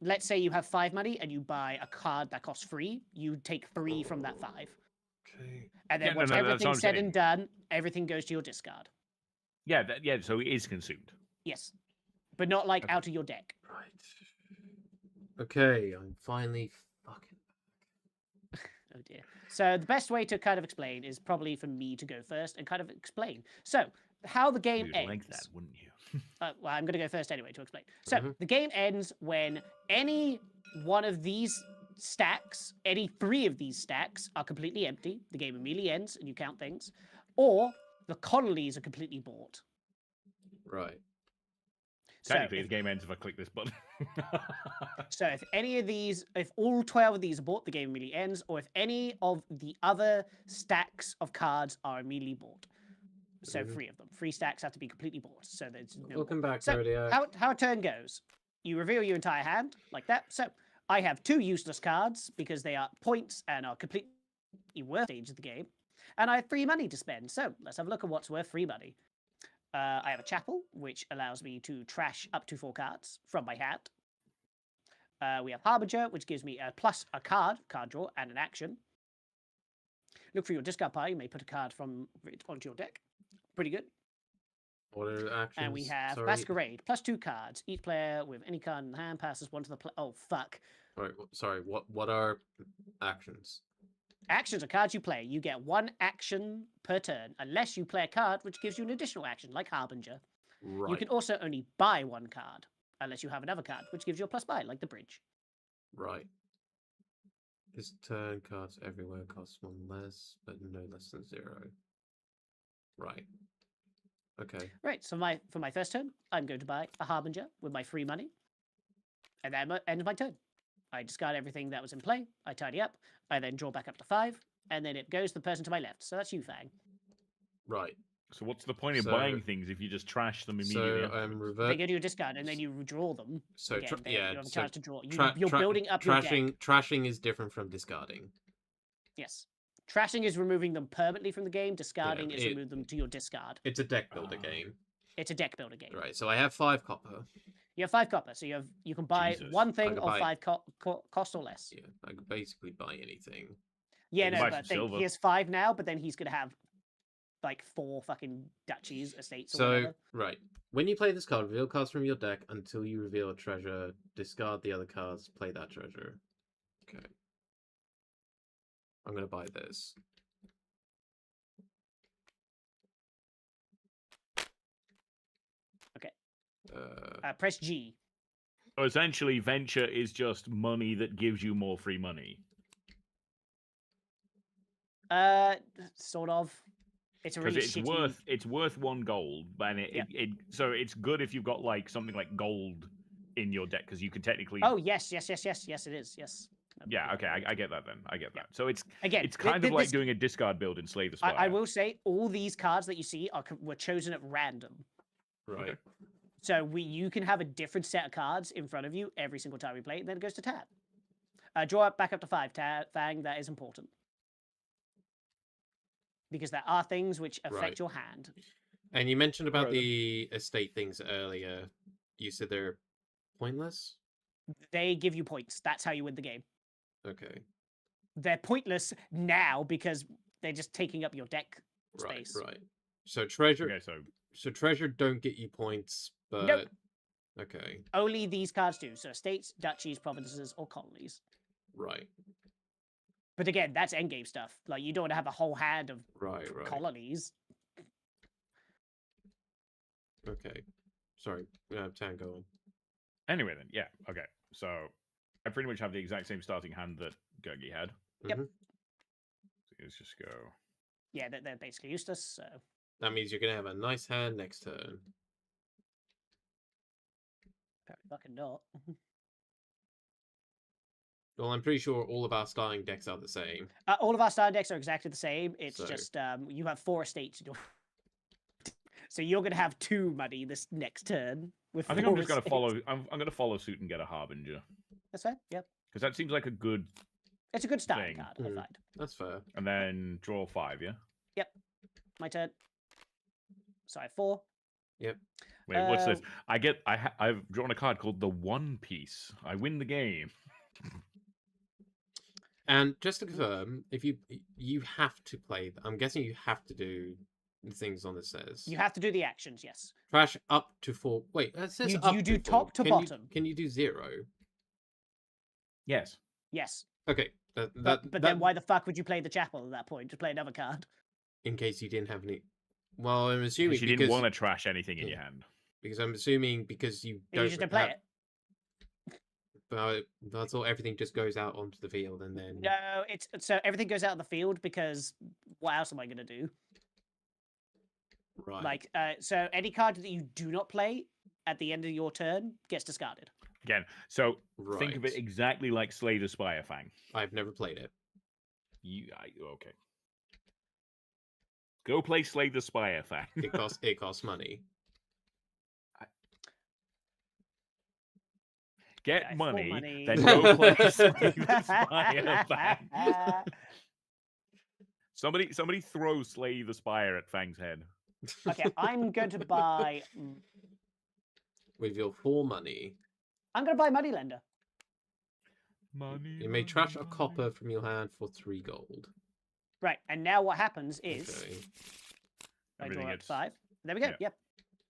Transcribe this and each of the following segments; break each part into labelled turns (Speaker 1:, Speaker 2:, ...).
Speaker 1: let's say you have 5 money and you buy a card that costs 3, you take 3 from that 5.
Speaker 2: Okay.
Speaker 1: And then
Speaker 3: Yeah, no,
Speaker 1: once
Speaker 3: no, that's what I'm
Speaker 1: everything's said
Speaker 3: saying.
Speaker 1: and done, everything goes to your discard.
Speaker 3: Yeah, so it is consumed.
Speaker 1: Yes. But not like
Speaker 3: Okay.
Speaker 1: out of your deck.
Speaker 2: Right. Okay, I'm finally fucking
Speaker 1: Oh dear. So the best way to kind of explain is probably for me to go first and kind of explain. So how the game
Speaker 3: You'd
Speaker 1: ends.
Speaker 3: like that, wouldn't you?
Speaker 1: Well, I'm going to go first anyway to explain. So
Speaker 2: Mhm.
Speaker 1: the game ends when any one of these stacks, any 3 of these stacks are completely empty. The game immediately ends and you count things. Or the colonies are completely bought.
Speaker 2: right.
Speaker 3: Technically, the game ends if I click this button.
Speaker 1: So if any of these, if all 12 of these are bought, the game immediately ends, or if any of the other stacks of cards are immediately bought. So 3 of them. 3 stacks have to be completely bought. So there's no
Speaker 2: Welcome back,
Speaker 1: So
Speaker 2: Zodiac.
Speaker 1: how a turn goes. You reveal your entire hand like that. So I have 2 useless cards because they are points and are completely worth stage of the game. And I have 3 money to spend. So let's have a look at what's worth 3 money. I have a chapel, which allows me to trash up to 4 cards from my hand. We have Harbinger, which gives me a plus a card draw, and an action. Look for your discard pile. You may put a card from it onto your deck. Pretty good.
Speaker 2: What are the actions?
Speaker 1: And we have
Speaker 2: Sorry.
Speaker 1: Masquerade, plus 2 cards. Each player with any card in the hand passes 1 to the play. Oh, fuck.
Speaker 2: Right, sorry, what are actions?
Speaker 1: Actions are cards you play. You get 1 action per turn, unless you play a card which gives you an additional action, like Harbinger.
Speaker 2: Right.
Speaker 1: You can also only buy 1 card, unless you have another card, which gives you a plus buy, like the bridge.
Speaker 2: Right. This turn cards everywhere cost 1 less, but no less than 0. Right. Okay.
Speaker 1: Right, so for my first turn, I'm going to buy a Harbinger with my free money. And that ends my turn. I discard everything that was in play, I tidy up, I then draw back up to 5, and then it goes to the person to my left. So that's you, Fang.
Speaker 2: Right.
Speaker 3: So what's the point of
Speaker 2: So-
Speaker 3: buying things if you just trash them immediately?
Speaker 2: So
Speaker 3: afterwards?
Speaker 1: They go to your discard, and then you draw them.
Speaker 2: So
Speaker 1: Again, you have a
Speaker 2: so
Speaker 1: chance to draw. You're building up your deck.
Speaker 2: trashing is different from discarding.
Speaker 1: Yes. Trashing is removing them permanently from the game. Discarding is
Speaker 2: it-
Speaker 1: remove them to your discard.
Speaker 2: It's a deck builder game.
Speaker 1: It's a deck builder game.
Speaker 2: Right. So I have 5 copper.
Speaker 1: You have 5 copper, so you can buy
Speaker 3: Jesus.
Speaker 1: 1
Speaker 2: I
Speaker 1: thing
Speaker 2: can
Speaker 1: of
Speaker 2: buy-
Speaker 1: 5 cost or less.
Speaker 2: Yeah, I could basically buy anything.
Speaker 1: Yeah,
Speaker 3: You
Speaker 1: no,
Speaker 3: buy
Speaker 1: but
Speaker 3: some silver.
Speaker 1: he has 5 now, but then he's gonna have like 4 fucking duchies, estates, or
Speaker 2: So
Speaker 1: whatever.
Speaker 2: right. When you play this card, reveal cards from your deck until you reveal a treasure. Discard the other cards. Play that treasure. Okay. I'm gonna buy this.
Speaker 1: Okay.
Speaker 2: Uh,
Speaker 1: Press G.
Speaker 3: So essentially, venture is just money that gives you more free money.
Speaker 1: Sort of. It's a
Speaker 3: Because
Speaker 1: really
Speaker 3: it's
Speaker 1: shitty.
Speaker 3: it's worth 1 gold, and so it's good if you've got like something like gold in your deck because you can technically.
Speaker 1: Oh yes, yes, it is. Yes.
Speaker 3: Yeah, okay, I get that then. I get that. So it's
Speaker 1: Again,
Speaker 3: it's kind of like doing a discard build in Slay the Spire.
Speaker 1: I will say all these cards that you see were chosen at random.
Speaker 2: right.
Speaker 1: So you can have a different set of cards in front of you every single time we play, and then it goes to Tad. Draw up back up to 5, Fang. That is important because there are things which affect
Speaker 2: Right.
Speaker 1: your hand.
Speaker 2: And you mentioned about
Speaker 3: Right.
Speaker 2: the estate things earlier. You said they're pointless?
Speaker 1: They give you points. That's how you win the game.
Speaker 2: Okay.
Speaker 1: They're pointless now because they're just taking up your deck
Speaker 2: Right,
Speaker 1: space.
Speaker 2: right. So treasure
Speaker 3: Okay, so
Speaker 2: treasure don't get you points, but
Speaker 1: Nope.
Speaker 2: okay.
Speaker 1: Only these cards do. So estates, duchies, provinces, or colonies.
Speaker 2: Right.
Speaker 1: But again, that's endgame stuff. Like you don't want to have a whole hand of
Speaker 2: Right, right.
Speaker 1: colonies.
Speaker 2: Okay. Sorry. Tango on.
Speaker 3: anyway then, yeah, okay. So I pretty much have the exact same starting hand that Gurgi had.
Speaker 1: Yep.
Speaker 2: Mhm.
Speaker 3: So let's just go.
Speaker 1: Yeah, they're basically useless. So
Speaker 2: That means you're gonna have a nice hand next turn.
Speaker 1: apparently fucking not.
Speaker 2: Well, I'm pretty sure all of our starting decks are the same.
Speaker 1: All of our starter decks are exactly the same. It's
Speaker 2: So-
Speaker 1: just you have 4 estates. So you're gonna have 2 money this next turn. With
Speaker 3: I think
Speaker 1: 4
Speaker 3: I'm just gonna
Speaker 1: estates.
Speaker 3: follow. I'm gonna follow suit and get a Harbinger
Speaker 1: That's fair. Yep.
Speaker 3: because that seems like a good.
Speaker 1: It's a good starting
Speaker 3: Thing.
Speaker 1: card. I
Speaker 2: Mm.
Speaker 1: find.
Speaker 2: That's fair.
Speaker 3: And then draw 5. Yeah.
Speaker 1: My turn. So I have 4.
Speaker 2: Yep.
Speaker 3: Wait, what's this? I've drawn a card called the One Piece. I win the game.
Speaker 2: And just to confirm, if you have to play, I'm guessing you have to do the things on it says.
Speaker 1: You have to do the actions, yes.
Speaker 2: Trash up to 4. Wait, it says
Speaker 1: You-
Speaker 2: up
Speaker 1: you
Speaker 2: to
Speaker 1: do
Speaker 2: 4.
Speaker 1: top to bottom.
Speaker 2: Can you do 0?
Speaker 3: Yes.
Speaker 1: Yes.
Speaker 2: Okay.
Speaker 1: But then why the fuck would you play the chapel at that point? Just play another card.
Speaker 2: In case you didn't have any. Well, I'm assuming
Speaker 3: Because you didn't want to trash anything in your hand.
Speaker 2: Because I'm assuming because you
Speaker 1: You just don't play it.
Speaker 2: But I thought everything just goes out onto the field and then.
Speaker 1: No, it's so everything goes out of the field because what else am I gonna do?
Speaker 2: Right.
Speaker 1: Like, so any card that you do not play at the end of your turn gets discarded.
Speaker 3: Again, so think of it
Speaker 2: Right.
Speaker 3: exactly like Slay the Spire Fang.
Speaker 2: I've never played it.
Speaker 3: Okay. Go play Slay the Spire Fang.
Speaker 2: It costs money.
Speaker 3: Get
Speaker 1: Okay,
Speaker 3: money, then go play Slay the Spire Fang. Somebody throw Slay the Spire at Fang's head.
Speaker 1: Okay, I'm going to buy.
Speaker 2: With your 4 money,
Speaker 1: I'm going to buy Moneylender.
Speaker 3: Money.
Speaker 2: you may trash a copper from your hand for 3 gold.
Speaker 1: Right, and now what happens is
Speaker 2: Okay.
Speaker 1: I
Speaker 3: Everything
Speaker 1: draw up
Speaker 3: gets-
Speaker 1: 5. There we go.
Speaker 3: yeah.
Speaker 1: Yep.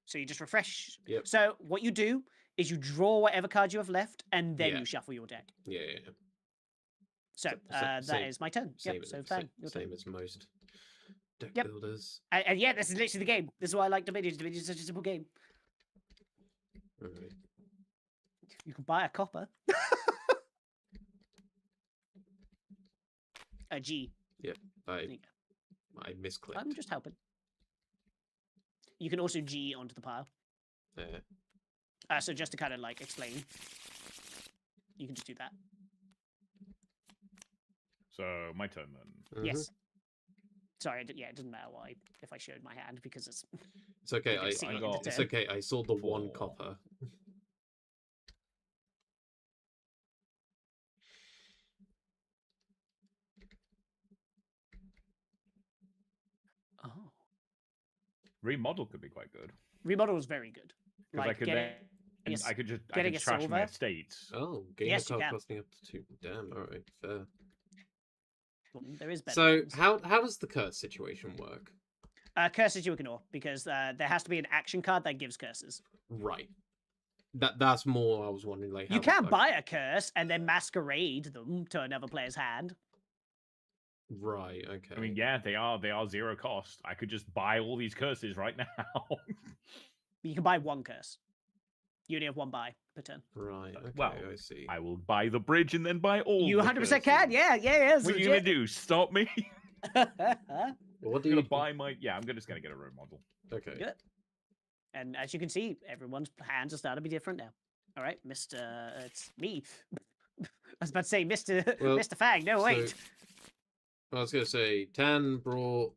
Speaker 1: So you just refresh.
Speaker 2: Yep.
Speaker 1: So what you do is you draw whatever card you have left, and then
Speaker 2: Yeah.
Speaker 1: you shuffle your deck.
Speaker 2: Yeah.
Speaker 1: So
Speaker 2: Same-
Speaker 1: that is my turn.
Speaker 2: Same,
Speaker 1: Yep. So
Speaker 2: as,
Speaker 1: Fang, your turn.
Speaker 2: same as most deck
Speaker 1: Yep.
Speaker 2: builders.
Speaker 1: And yeah, this is literally the game. This is why I like Dominion. Dominion is such a simple game.
Speaker 2: Alright.
Speaker 1: You can buy a copper. A G. There you go.
Speaker 2: I misclicked.
Speaker 1: I'm just helping. You can also G onto the pile.
Speaker 2: There.
Speaker 1: So just to kind of like explain, you can just do that.
Speaker 3: So my turn then.
Speaker 2: Mhm.
Speaker 1: Yes. Sorry, yeah, it doesn't matter why if I showed my hand because it's
Speaker 2: It's okay.
Speaker 1: You can see
Speaker 3: it in
Speaker 2: It's
Speaker 1: turn.
Speaker 2: okay. I saw the 1
Speaker 3: 4.
Speaker 2: copper.
Speaker 1: oh,
Speaker 3: Remodel could be quite good.
Speaker 1: remodel is very good.
Speaker 3: Because
Speaker 1: Like
Speaker 3: I could just
Speaker 1: getting a
Speaker 3: trash my
Speaker 1: silver.
Speaker 3: estates.
Speaker 2: Oh, game
Speaker 1: Yes, you
Speaker 2: card
Speaker 1: can.
Speaker 2: costing up to 2. Damn. All right. Fair.
Speaker 1: There is better.
Speaker 2: So
Speaker 1: ones.
Speaker 2: how does the curse situation work?
Speaker 1: Curses you ignore because there has to be an action card that gives curses.
Speaker 2: Right. That's more. I was wondering, like, how
Speaker 1: You
Speaker 2: the
Speaker 1: can
Speaker 2: fuck-
Speaker 1: buy a curse and then masquerade them to another player's hand.
Speaker 2: Right. Okay.
Speaker 3: I mean, yeah, they are 0 cost. I could just buy all these curses right now.
Speaker 1: You can buy 1 curse. You only have 1 buy per turn.
Speaker 2: Right. Okay.
Speaker 3: well,
Speaker 2: I see.
Speaker 3: I will buy the bridge and then buy all.
Speaker 1: You
Speaker 3: the
Speaker 1: 100% can.
Speaker 3: curses.
Speaker 1: Yeah. It's
Speaker 3: What are you gonna
Speaker 1: legit.
Speaker 3: do? Stop me?
Speaker 2: What
Speaker 3: I'm
Speaker 2: do you
Speaker 3: gonna buy my. Yeah, I'm just gonna get a remodel.
Speaker 2: Okay.
Speaker 1: Good. And as you can see, everyone's hands are starting to be different now. All right, Mr. It's me. I was about to say Mr.
Speaker 2: Well,
Speaker 1: Mr. Fang. No, wait.
Speaker 2: So, I was gonna say Tan brought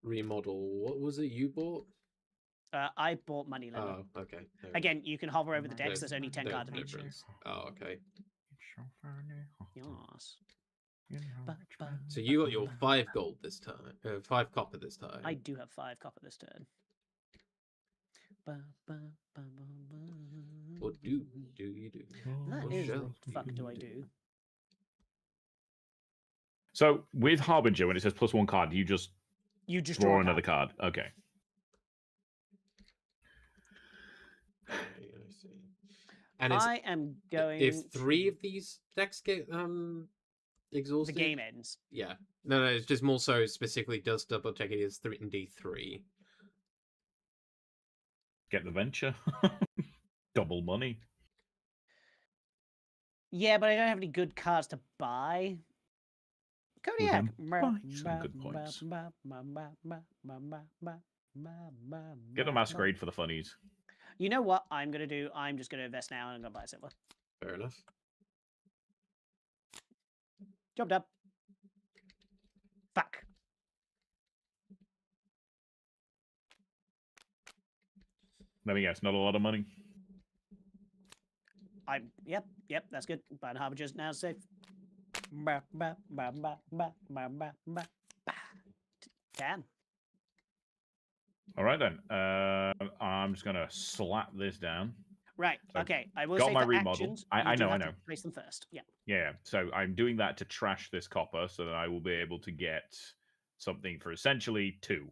Speaker 2: remodel. What was it you bought?
Speaker 1: I bought Moneylender.
Speaker 2: Oh, okay. There we
Speaker 1: Again, you can hover over the decks.
Speaker 2: There's
Speaker 1: There's only 10
Speaker 2: no
Speaker 1: cards of each.
Speaker 2: difference. Oh, okay.
Speaker 1: Yes.
Speaker 2: So you got your 5 gold this time. 5 copper this time.
Speaker 1: I do have 5 copper this turn.
Speaker 2: What do you do?
Speaker 1: That
Speaker 2: What
Speaker 1: is
Speaker 2: shall
Speaker 1: what the fuck
Speaker 2: you
Speaker 1: do I
Speaker 2: do?
Speaker 1: do?
Speaker 3: So with Harbinger, when it says +1 card, you just
Speaker 1: You just
Speaker 3: draw
Speaker 1: a
Speaker 3: another
Speaker 1: card.
Speaker 3: card. Okay.
Speaker 2: Okay, I see. And it's,
Speaker 1: I am going.
Speaker 2: if 3 of these decks get
Speaker 1: the
Speaker 2: exhausted,
Speaker 1: game ends.
Speaker 2: Yeah. No, it's just more so specifically does double check it is 3 and D3.
Speaker 3: Get the venture. Double money.
Speaker 1: Yeah, but I don't have any good cards to buy. Kodiak.
Speaker 3: buy some good points. Get the masquerade for the funnies.
Speaker 1: You know what I'm gonna do? I'm just gonna invest now and I'm gonna buy silver.
Speaker 2: Fair enough.
Speaker 1: Job done. Fuck.
Speaker 3: Let me guess, not a lot of money.
Speaker 1: Yep, that's good. Buying Harbingers now safe. 10.
Speaker 3: All right then. I'm just gonna slap this down.
Speaker 1: Right.
Speaker 3: So,
Speaker 1: Okay. I will
Speaker 3: got
Speaker 1: say
Speaker 3: my
Speaker 1: for
Speaker 3: remodel.
Speaker 1: actions,
Speaker 3: I
Speaker 1: you do
Speaker 3: know, I
Speaker 1: have
Speaker 3: know.
Speaker 1: to place them first. Yeah.
Speaker 3: Yeah. So I'm doing that to trash this copper, so that I will be able to get something for essentially 2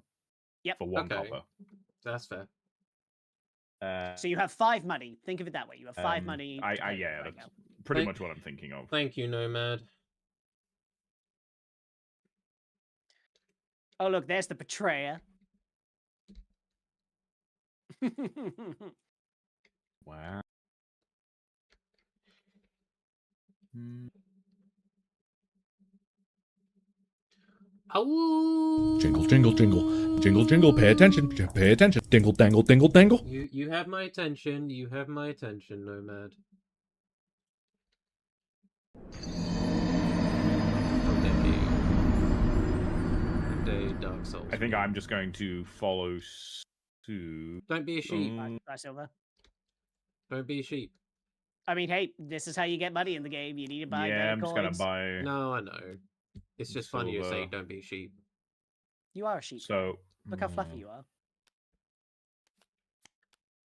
Speaker 1: Yep.
Speaker 3: for 1
Speaker 2: Okay.
Speaker 3: copper.
Speaker 2: That's fair.
Speaker 1: So you have 5 money. Think of it that way. You have 5 money. To play with
Speaker 3: yeah,
Speaker 1: right
Speaker 3: that's
Speaker 1: now.
Speaker 3: pretty
Speaker 2: Thank-
Speaker 3: much what I'm thinking of.
Speaker 2: Thank you, Nomad.
Speaker 1: Oh look, there's the betrayer.
Speaker 3: Wow. Hmm.
Speaker 2: Oh,
Speaker 4: Jingle, jingle, jingle, jingle, jingle. Pay attention, pay attention. Dingle, dangle, dingle, dangle.
Speaker 2: You have my attention. You have my attention, Nomad. How dare you? How dare you, Dark Souls?
Speaker 3: I think
Speaker 2: me.
Speaker 3: I'm just going to follow suit.
Speaker 2: Don't be a sheep.
Speaker 1: Bye, Silver.
Speaker 2: Don't be a sheep.
Speaker 1: I mean, hey, this is how you get money in the game. You need to buy
Speaker 3: Yeah,
Speaker 1: better
Speaker 3: I'm just gonna
Speaker 1: coins.
Speaker 3: buy.
Speaker 2: No, I know. It's just funny to say
Speaker 3: Silver.
Speaker 2: don't be a sheep.
Speaker 1: You are a sheep.
Speaker 3: So
Speaker 1: Look how fluffy you are.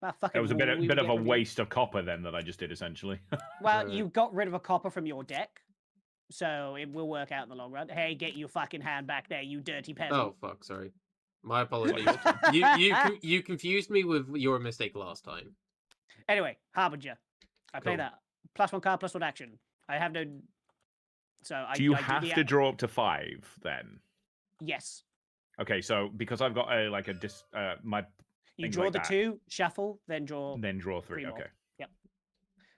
Speaker 1: Wow, fucking
Speaker 3: That was a
Speaker 1: wool
Speaker 3: bit,
Speaker 1: we
Speaker 3: bit
Speaker 1: would
Speaker 3: of
Speaker 1: get
Speaker 3: a
Speaker 1: from you.
Speaker 3: waste of copper then that I just did essentially.
Speaker 1: Well, you got rid of a copper from your deck, so it will work out in the long run. Hey, get your fucking hand back there, you dirty peasant.
Speaker 2: Oh fuck, sorry. My apologies. you confused me with your mistake last time.
Speaker 1: Anyway, Harbinger. I play
Speaker 2: Cool.
Speaker 1: that. +1 card, +1 action. I have no. So
Speaker 3: Do you
Speaker 1: I
Speaker 3: have
Speaker 1: the
Speaker 3: to draw up to 5 then?
Speaker 1: Yes.
Speaker 3: Okay, so because I've got a my
Speaker 1: You
Speaker 3: things
Speaker 1: draw
Speaker 3: like
Speaker 1: the
Speaker 3: that,
Speaker 1: 2, shuffle, then draw.
Speaker 3: then draw 3.
Speaker 1: 3 more.
Speaker 3: Okay.
Speaker 1: Yep.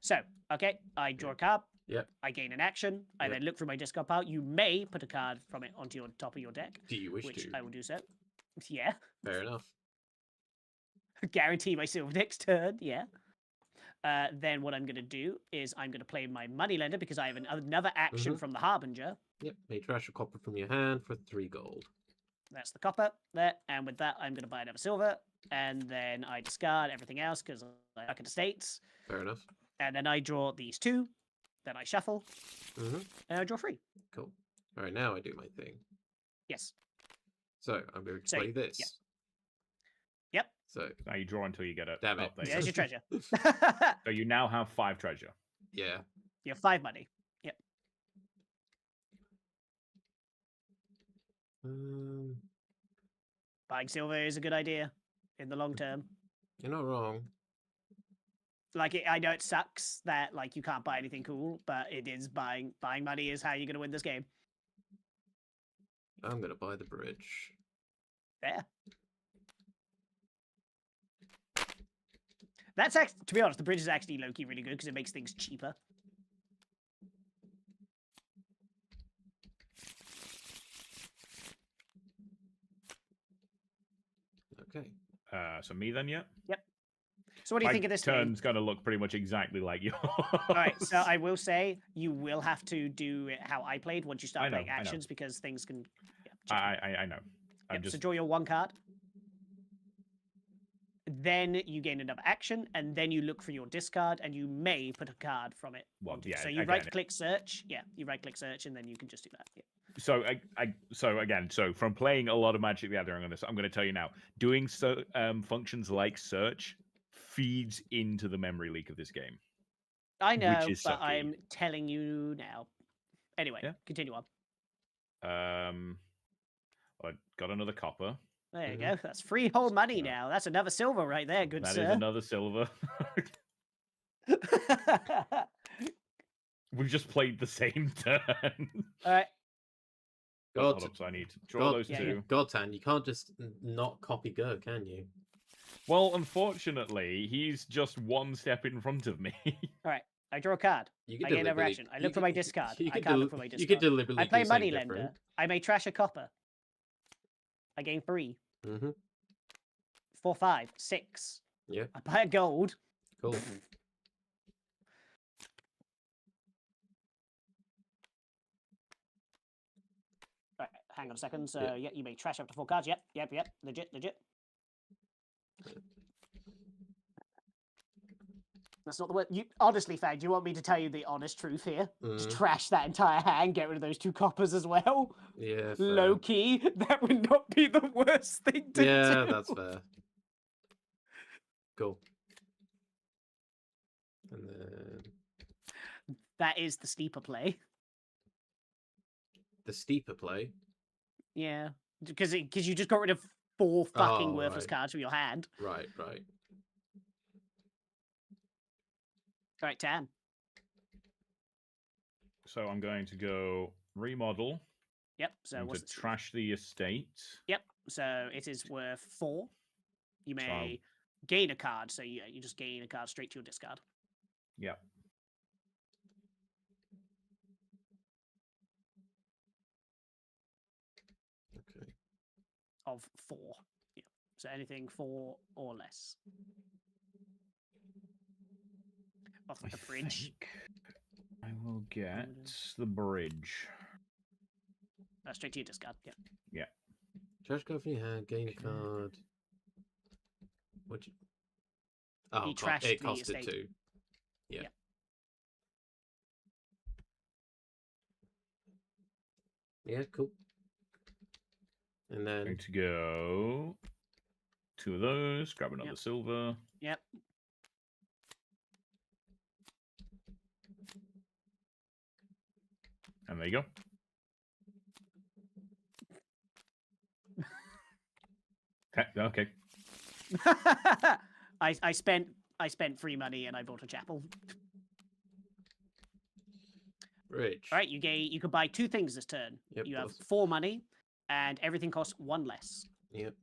Speaker 1: So, okay, I draw a card.
Speaker 2: Yep.
Speaker 1: I gain an action. I
Speaker 2: Yep.
Speaker 1: then look through my discard pile. You may put a card from it onto your top of your deck,
Speaker 2: Do you wish
Speaker 1: which
Speaker 2: to?
Speaker 1: I will do so. Yeah.
Speaker 2: Fair enough.
Speaker 1: Guarantee my silver next turn. Yeah. Then what I'm going to do is I'm going to play my moneylender because I have another action
Speaker 2: Mhm.
Speaker 1: from the Harbinger.
Speaker 2: Yep. May trash a copper from your hand for 3 gold.
Speaker 1: That's the copper there. And with that, I'm going to buy another silver. And then I discard everything else because I like estates.
Speaker 2: Fair enough.
Speaker 1: And then I draw these 2. Then I shuffle.
Speaker 2: Mhm.
Speaker 1: And I draw 3.
Speaker 2: Cool. All right, now I do my thing.
Speaker 1: Yes.
Speaker 2: So I'm going to
Speaker 1: So,
Speaker 2: play this.
Speaker 1: yeah. Yep.
Speaker 2: So
Speaker 3: Now you draw until you get it.
Speaker 2: Damn it.
Speaker 3: There you
Speaker 1: There's
Speaker 3: go.
Speaker 1: your treasure.
Speaker 3: So you now have 5 treasure.
Speaker 2: yeah.
Speaker 1: You have 5 money. Yep. Buying silver is a good idea in the long term.
Speaker 2: You're not wrong.
Speaker 1: Like, I know it sucks that like you can't buy anything cool, but it is buying money is how you're gonna win this game.
Speaker 2: I'm gonna buy the bridge.
Speaker 1: There. That's actually, to be honest, the bridge is actually low-key really good because it makes things cheaper.
Speaker 2: Okay.
Speaker 3: So me then, yeah.
Speaker 1: So what do you
Speaker 3: My
Speaker 1: think of this
Speaker 3: turn's
Speaker 1: game?
Speaker 3: gonna look pretty much exactly like yours.
Speaker 1: All right, so I will say you will have to do it how I played once you
Speaker 3: I
Speaker 1: start
Speaker 3: know,
Speaker 1: playing
Speaker 3: I know.
Speaker 1: actions because things can. Yeah, change.
Speaker 3: I know. I'm
Speaker 1: Yep,
Speaker 3: just
Speaker 1: So draw your 1 card. Then you gain another action, and then you look for your discard, and you may put a card from it.
Speaker 3: Well,
Speaker 1: onto-
Speaker 3: yeah,
Speaker 1: So you
Speaker 3: again,
Speaker 1: right-click search. Yeah, you right-click search, and then you can just do that. Yeah.
Speaker 3: so from playing a lot of Magic the Gathering on this, I'm going to tell you now, doing functions like search feeds into the memory leak of this game.
Speaker 1: I know,
Speaker 3: is
Speaker 1: but
Speaker 3: sucky.
Speaker 1: I'm telling you now. Anyway,
Speaker 3: Yeah.
Speaker 1: continue on.
Speaker 3: I got another copper.
Speaker 1: There you
Speaker 2: Mhm.
Speaker 1: go. That's freehold money
Speaker 3: Yeah.
Speaker 1: now. That's another silver right there, good
Speaker 3: That is
Speaker 1: sir.
Speaker 3: another silver. We've just played the same turn.
Speaker 1: All right.
Speaker 3: Oh,
Speaker 2: God,
Speaker 3: hold up, so I need to draw those
Speaker 1: Yeah,
Speaker 3: two.
Speaker 2: Godtan, you can't just not copy Go, can you?
Speaker 3: Well, unfortunately, he's just 1 step in front of me.
Speaker 1: All right. I draw a card.
Speaker 2: You
Speaker 1: I gain another action. I look for my discard. I can't look for my
Speaker 2: You
Speaker 1: discard.
Speaker 2: could deliberately
Speaker 1: I play
Speaker 2: do something
Speaker 1: moneylender.
Speaker 2: different.
Speaker 1: I may trash a copper. I gain 3,
Speaker 2: Mm-hmm.
Speaker 1: 4, 5, 6.
Speaker 2: Yeah.
Speaker 1: I buy a gold.
Speaker 2: Cool.
Speaker 1: Right, hang on a second. So
Speaker 2: Yeah.
Speaker 1: yeah, you may trash up to 4 cards. Yep. Legit. That's not the word. You honestly, Fang, do you want me to tell you the honest truth here? Just
Speaker 2: Mm.
Speaker 1: trash that entire hand, get rid of those 2 coppers as well.
Speaker 2: Yeah, fair.
Speaker 1: Low key, that would not be the worst thing to do.
Speaker 2: Yeah, that's fair. Cool. And then
Speaker 1: That is the steeper play.
Speaker 2: the steeper play.
Speaker 1: Yeah, because you just got rid of 4 fucking
Speaker 2: Oh,
Speaker 1: worthless
Speaker 2: right.
Speaker 1: cards from your hand.
Speaker 2: Right, right.
Speaker 1: All right, Tan.
Speaker 3: So I'm going to go remodel.
Speaker 1: Yep. So
Speaker 3: I'm
Speaker 1: what's
Speaker 3: to trash the estate.
Speaker 1: Yep. So it is worth 4. You
Speaker 3: So-
Speaker 1: may gain a card. So you just gain a card straight to your discard
Speaker 3: Yeah.
Speaker 2: Okay.
Speaker 1: of 4. Yeah. So anything 4 or less. Off
Speaker 3: I
Speaker 1: the bridge.
Speaker 3: think I will get the bridge.
Speaker 1: Straight to your discard. Yeah.
Speaker 2: Trash card from your hand, gain a
Speaker 3: Okay.
Speaker 2: card. What'd you... Oh,
Speaker 1: He trashed
Speaker 2: it
Speaker 1: the
Speaker 2: costed
Speaker 1: estate.
Speaker 2: 2. Yeah. Yeah, cool. And
Speaker 3: I'm
Speaker 2: then
Speaker 3: going to go 2 of those, grab another
Speaker 1: Yep.
Speaker 3: silver.
Speaker 1: Yep.
Speaker 3: And there you go. Okay.
Speaker 1: I spent free money and I bought a chapel.
Speaker 2: bridge.
Speaker 1: All right, you can buy 2 things this turn.
Speaker 2: Yep,
Speaker 1: you have
Speaker 2: boss.
Speaker 1: 4 money, and everything costs 1 less.
Speaker 2: Yep.